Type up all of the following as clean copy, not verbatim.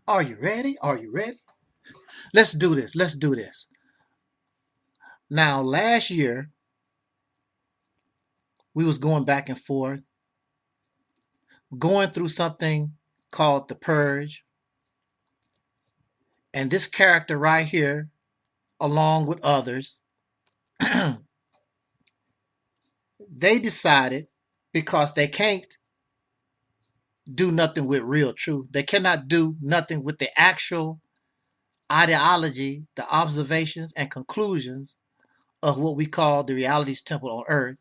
Are you ready? Are you ready? Let's do this. Let's do this. Now, last year, we was going back and forth, going through something called the Purge. And this character right here, along with others, they decided because they can't do nothing with real truth. They cannot do nothing with the actual ideology, the observations and conclusions of what we call the realities temple on earth.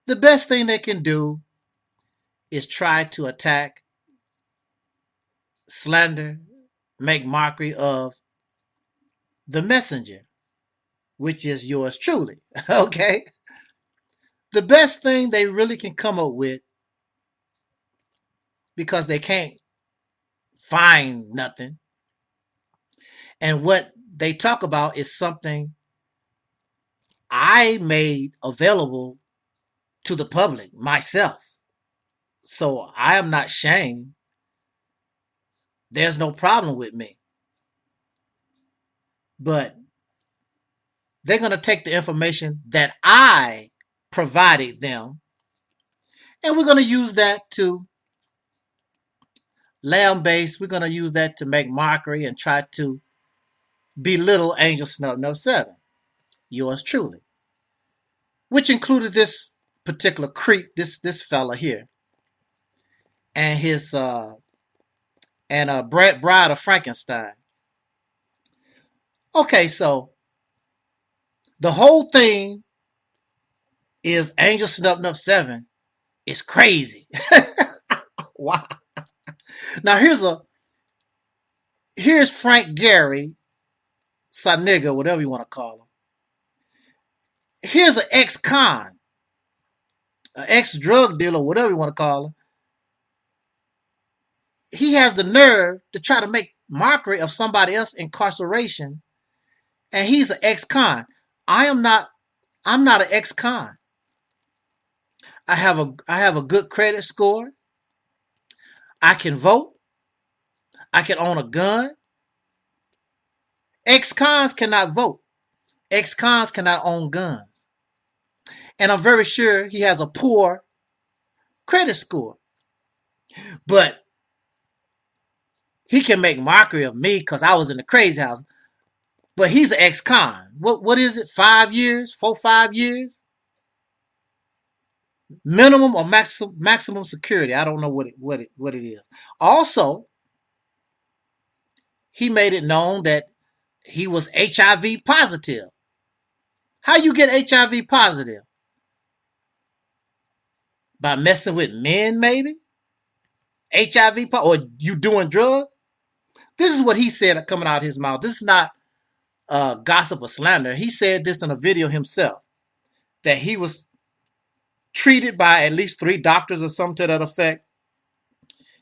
The best thing they can do is try to attack, slander, make mockery of the messenger, which is yours truly. Okay? The best thing they really can come up with, because they can't find nothing, and what they talk about is something I made available to the public myself. So I am not shamed. There's no problem with me. But they're going to take the information that I provided them, and we're going to use that to lambaste. We're going to use that to make mockery and try to belittle Angel Snub 7, yours truly, which included this particular creep, this fella here, and his Bride of Frankenstein. Okay, so the whole thing is Angel Snub 7 is crazy. Wow. Now here's Frank Gary, Sanigga, whatever you want to call him. Here's an ex-con, an ex-drug dealer, whatever you want to call him. He has the nerve to try to make mockery of somebody else's incarceration, and he's an ex-con. I'm not an ex-con. I have a good credit score. I can vote. I can own a gun. Ex-cons cannot vote. Ex-cons cannot own guns. And I'm very sure he has a poor credit score. But he can make mockery of me because I was in the crazy house. But he's an ex-con. What is it? 5 years? 5 years? Minimum or maximum security. I don't know what it is. Also, he made it known that he was HIV positive. How you get HIV positive? By messing with men, maybe? HIV or you doing drugs? This is what he said coming out of his mouth. This is not gossip or slander. He said this in a video himself, that he was treated by at least 3 doctors or something to that effect.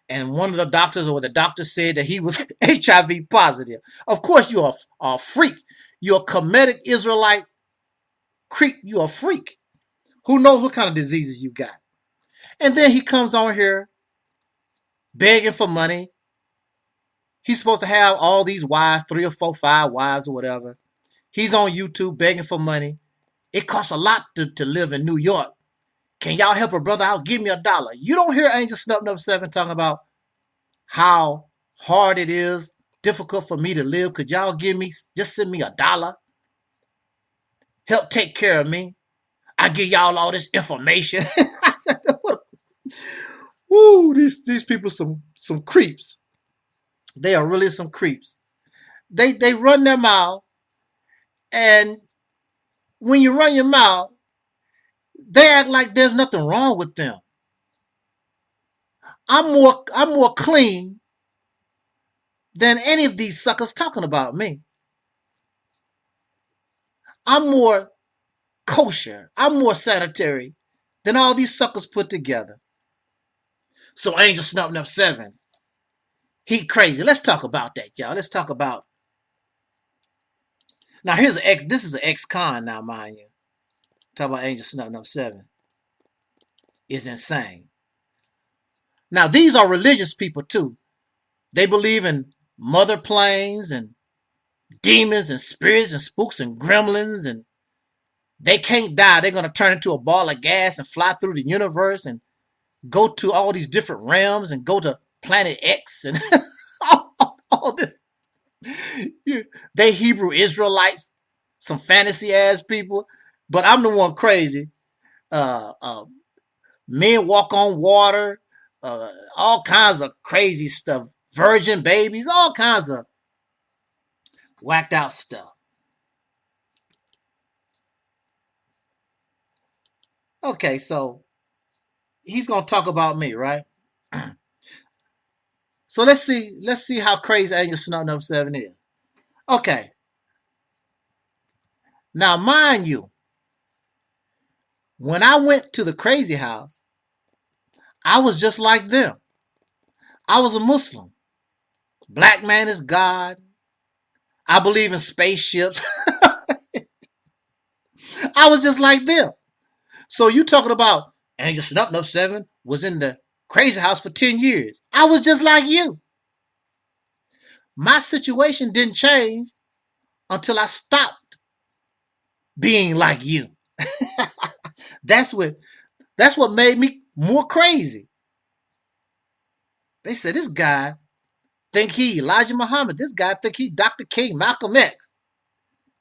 And one of the doctors or the doctor said that he was HIV positive. Of course, you're a freak. You're a Kemetic Israelite creep. You're a freak. Who knows what kind of diseases you got? And then he comes on here begging for money. He's supposed to have all these wives, 3 or 4, 5 wives or whatever. He's on YouTube begging for money. It costs a lot to live in New York. Can y'all help a brother out? Give me $1. You don't hear Angel Snub 7 talking about how hard it is, difficult for me to live. Could y'all just send me $1? Help take care of me. I give y'all all this information. Woo, these people some creeps. They are really some creeps. They run their mouth, and when you run your mouth, they act like there's nothing wrong with them. I'm more clean than any of these suckers talking about me. I'm more kosher. I'm more sanitary than all these suckers put together. So Angel Snub 7, he crazy. Let's talk about that, y'all. Let's talk about. Now this is an ex-con now, mind you. Talk about Angel Snub 7. Is insane. Now these are religious people too. They believe in mother planes and demons and spirits and spooks and gremlins, and they can't die. They're going to turn into a ball of gas and fly through the universe and go to all these different realms and go to planet X and all this. Yeah. They Hebrew Israelites, some fantasy ass people, but I'm the one crazy. Uh, uh, Men walk on water, all kinds of crazy stuff. Virgin babies, all kinds of whacked out stuff. Okay, so he's gonna talk about me, right? So let's see how crazy Angel Snow number 7 is. Okay. Now mind you, when I went to the crazy house, I was just like them. I was a Muslim. Black man is God. I believe in spaceships. I was just like them. So you talking about Angel Snup 7 was in the crazy house for 10 years. I was just like you. My situation didn't change until I stopped being like you. That's what made me more crazy. They said this guy think he Elijah Muhammad. This guy think he Dr. King, Malcolm X.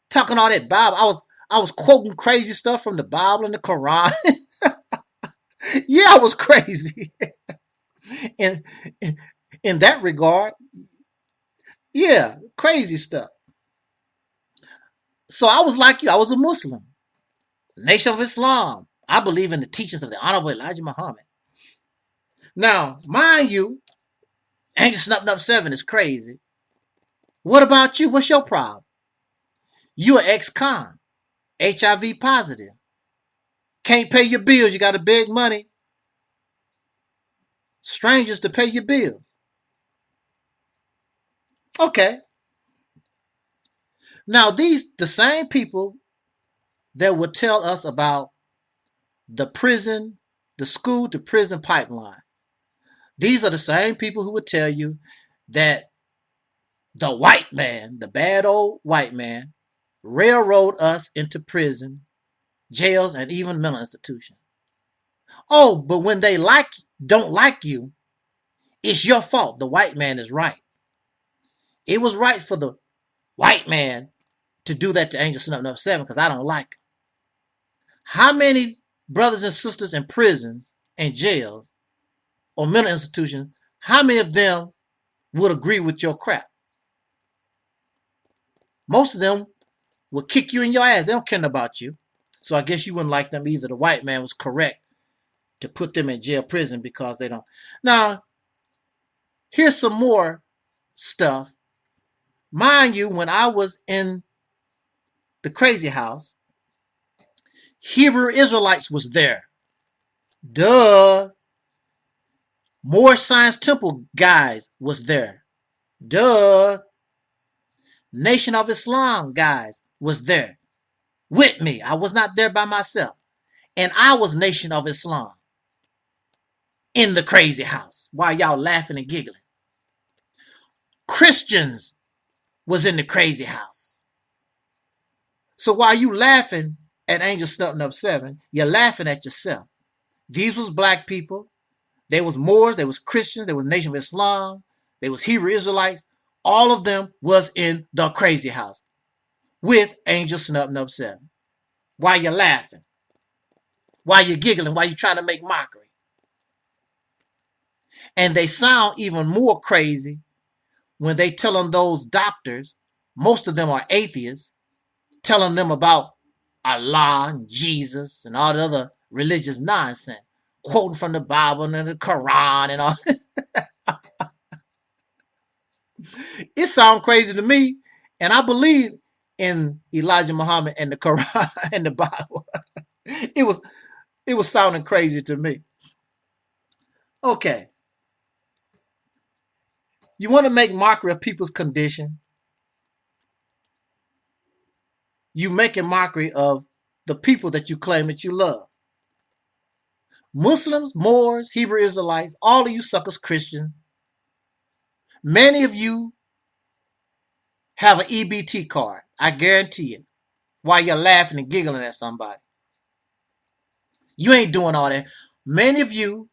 Talking all that Bible. I was quoting crazy stuff from the Bible and the Quran. Yeah, I was crazy. in, in that regard, yeah, crazy stuff. So I was like you. I was a Muslim. Nation of Islam. I believe in the teachings of the Honorable Elijah Muhammad. Now, mind you, Angel Snup 7 is crazy. What about you? What's your problem? You an ex-con. HIV positive. Can't pay your bills. You got to beg money. Strangers to pay your bills. Okay. Now, the same people that would tell us about the school to prison pipeline. These are the same people who would tell you that the white man, the bad old white man, railroad us into prison, jails, and even mental institutions. Oh, but when they don't like you, it's your fault. The white man is right. It was right for the white man to do that to Angel Snup 7 because I don't like him. How many brothers and sisters in prisons and jails or mental institutions, how many of them would agree with your crap? Most of them will kick you in your ass. They don't care about you. So I guess you wouldn't like them either. The white man was correct to put them in jail prison because they don't. Now, here's some more stuff. Mind you, when I was in the crazy house, Hebrew Israelites was there. Duh. More Science Temple guys was there. Duh. Nation of Islam guys was there with me. I was not there by myself. And I was Nation of Islam in the crazy house while y'all laughing and giggling. Christians was in the crazy house. So while you laughing at Angel Snup 7, you're laughing at yourself. These was black people. There was Moors. There was Christians. There was Nation of Islam. There was Hebrew Israelites. All of them was in the crazy house with Angel Snup 7. Why you laughing? Why you giggling? Why you trying to make mockery? And they sound even more crazy when they telling those doctors, most of them are atheists, telling them about Allah and Jesus and all the other religious nonsense, quoting from the Bible and the Quran and all. It sounds crazy to me, and I believe in Elijah Muhammad and the Quran and the Bible. It was sounding crazy to me. Okay. You want to make mockery of people's condition? You making mockery of the people that you claim that you love. Muslims, Moors, Hebrew Israelites, all of you suckers Christians. Many of you have an EBT card. I guarantee it. While you're laughing and giggling at somebody. You ain't doing all that. Many of you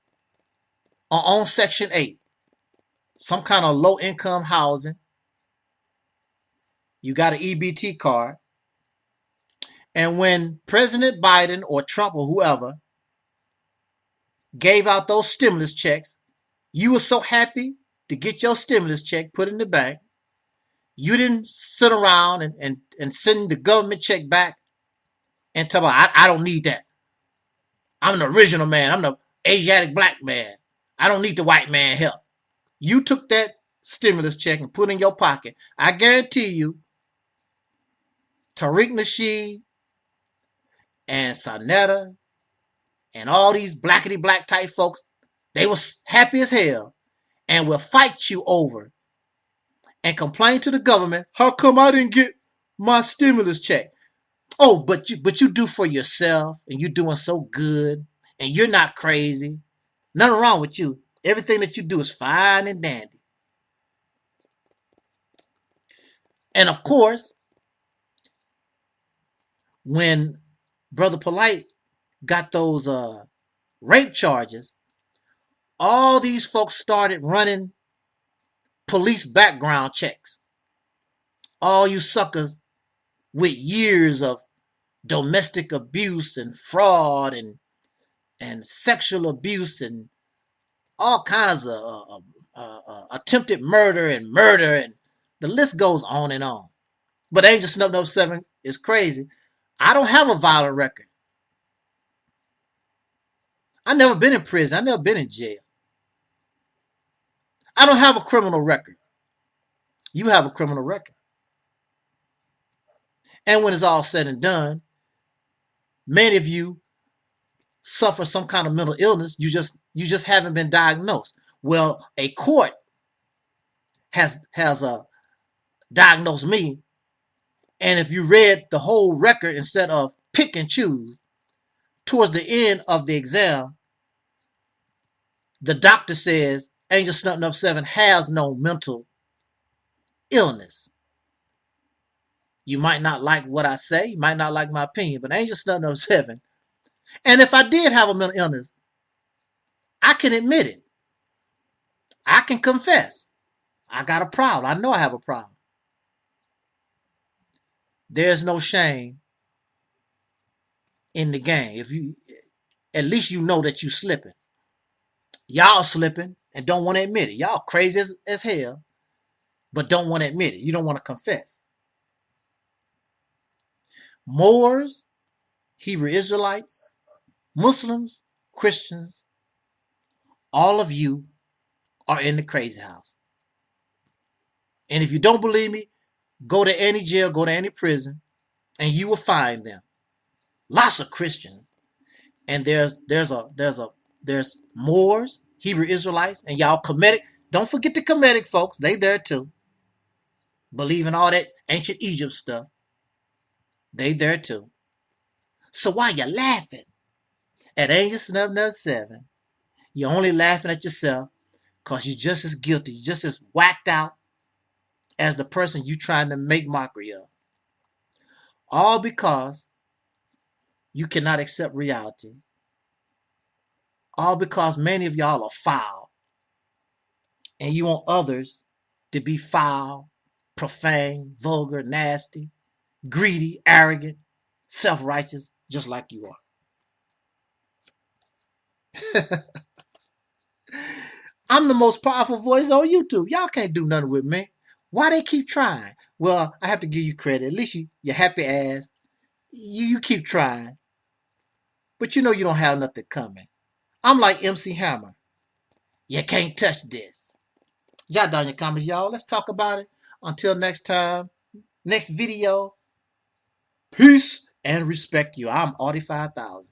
are on Section 8. Some kind of low-income housing. You got an EBT card. And when President Biden or Trump or whoever gave out those stimulus checks, you were so happy to get your stimulus check put in the bank. You didn't sit around and send the government check back and tell me, I don't need that. I'm the original man. I'm the Asiatic black man. I don't need the white man help. You took that stimulus check and put it in your pocket. I guarantee you, Tariq Nasheed and Sarnetta and all these blackity black type folks, they was happy as hell and will fight you over and complain to the government, how come I didn't get my stimulus check? Oh, but you do for yourself and you're doing so good and you're not crazy. Nothing wrong with you. Everything that you do is fine and dandy. And of course, when Brother Polite got those rape charges, all these folks started running police background checks. All you suckers with years of domestic abuse and fraud and sexual abuse and all kinds of attempted murder and the list goes on and on. But Angel Snub 7 is crazy. I don't have a violent record. I've never been in prison. I've never been in jail. I don't have a criminal record. You have a criminal record. And when it's all said and done, many of you suffer some kind of mental illness. You just haven't been diagnosed. Well, a court has diagnosed me, and if you read the whole record instead of pick and choose, towards the end of the exam, the doctor says Angel Snub 7 has no mental illness. You might not like what I say, you might not like my opinion, but Angel Snub 7. And if I did have a mental illness, I can admit it. I can confess. I got a problem. I know I have a problem. There's no shame in the game. If you, at least you know that you slipping. Y'all slipping and don't want to admit it. Y'all crazy as hell, but don't want to admit it. You don't want to confess. Moors, Hebrew Israelites, Muslims, Christians, all of you are in the crazy house. And if you don't believe me, go to any jail, go to any prison, and you will find them. Lots of Christians. And there's Moors, Hebrew Israelites, and y'all Kemetic. Don't forget the Kemetic folks. They there too. Believe in all that ancient Egypt stuff. They there too. So why you laughing at Angel Snub 7? You're only laughing at yourself because you're just as guilty, you're just as whacked out as the person you trying to make mockery of. All because you cannot accept reality. All because many of y'all are foul. And you want others to be foul, profane, vulgar, nasty, greedy, arrogant, self-righteous, just like you are. I'm the most powerful voice on YouTube. Y'all can't do nothing with me. Why they keep trying? Well, I have to give you credit. At least your happy ass, you keep trying. But you know you don't have nothing coming. I'm like MC Hammer. You can't touch this. Jot down your comments, y'all. Let's talk about it. Until next time, next video. Peace and respect you. I'm Audi 5000.